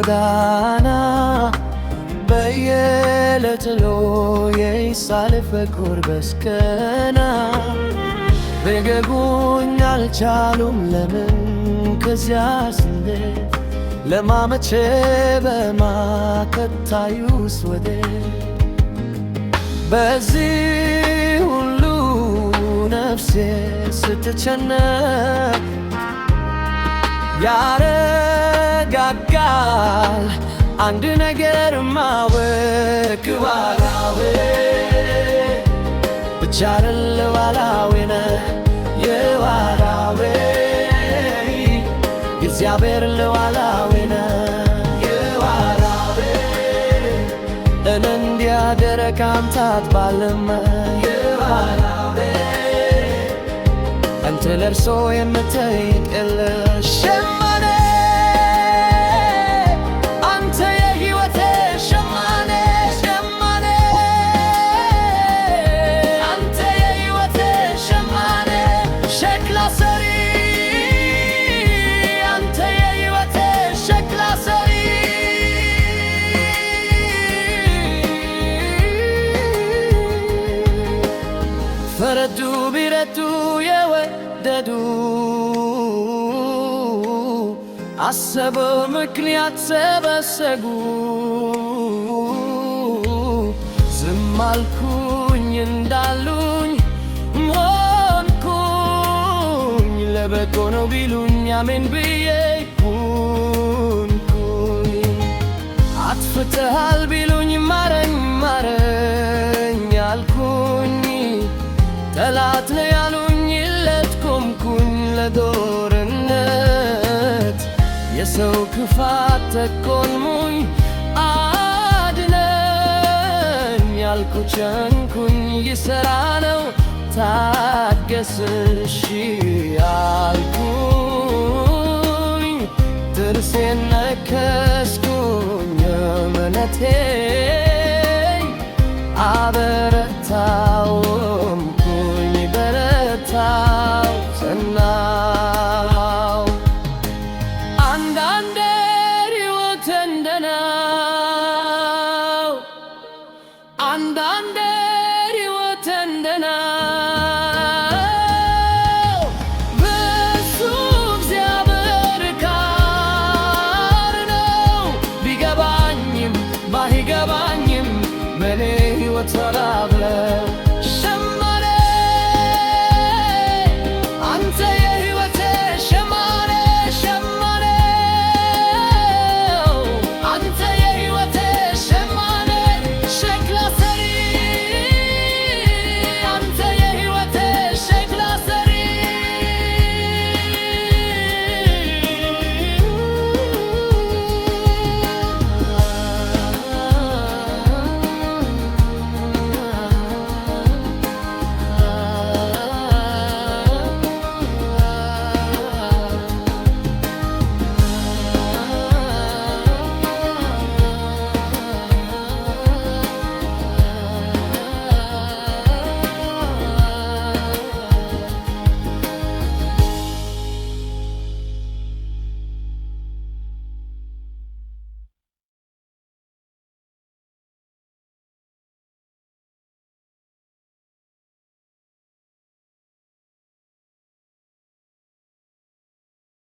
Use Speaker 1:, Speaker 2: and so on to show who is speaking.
Speaker 1: ጎዳና በየዕለቱ የሳልፍ ጎንበስ ቀና ሊገቡኝ አልቻሉም ለምን ከዚያ ስንሄድ ለማመቼ በማከታዩስ ወዴት በዚህ ሁሉ ነፍሴ ስትጨነቅ ያረጋጋል አንድ ነገር ማወቅ ዋላዌ ብቻ አይደለ ዋላዌ ነህ የዋላዌ እግዚአብሔር ለዋላዌ ነህ የዋላዌ እንዲያደረግ አንተ አትባልም የዋላዌ አንተ ለእርሶ የምትጠይቅልሽ ሸማኔ አንተ የሕይወቴ ሸማኔ ሸማኔ አንተ የሕይወቴ ሸማኔ ሸክላ ሰሪ አንተ የሕይወቴ ሸክላ ሰሪ ፈረዱ ቢረዱ የወደዱ አሰበ ምክንያት ሰበሰቡ ዝም አልኩኝ እንዳሉኝ ሆንኩኝ ለበጎ ነው ቢሉኝ አሜን ብዬ ሆንኩኝ አጥፍተሃል ቢሉኝ ማረኝ ማረኝ አልኩኝ ጠላት ነው ያሉኝ ለትቆምኩኝ ለጦርነት የሰው ክፋት ተቆልሙኝ አድነኝ ያልኩ ቸንኩኝ ይሠራ ነው ታገስሽ ያልኩኝ ጥርሴን ነከስኩኝ እምነቴ አበረታውም በረታው ጸናው አንዳንዴ ሕይወት እንደናው አንዳንዴ ሕይወት እንደናው በሱ እግዚአብሔር ጋር ነው ቢገባኝም ባይገባኝም በኔ ሕይወት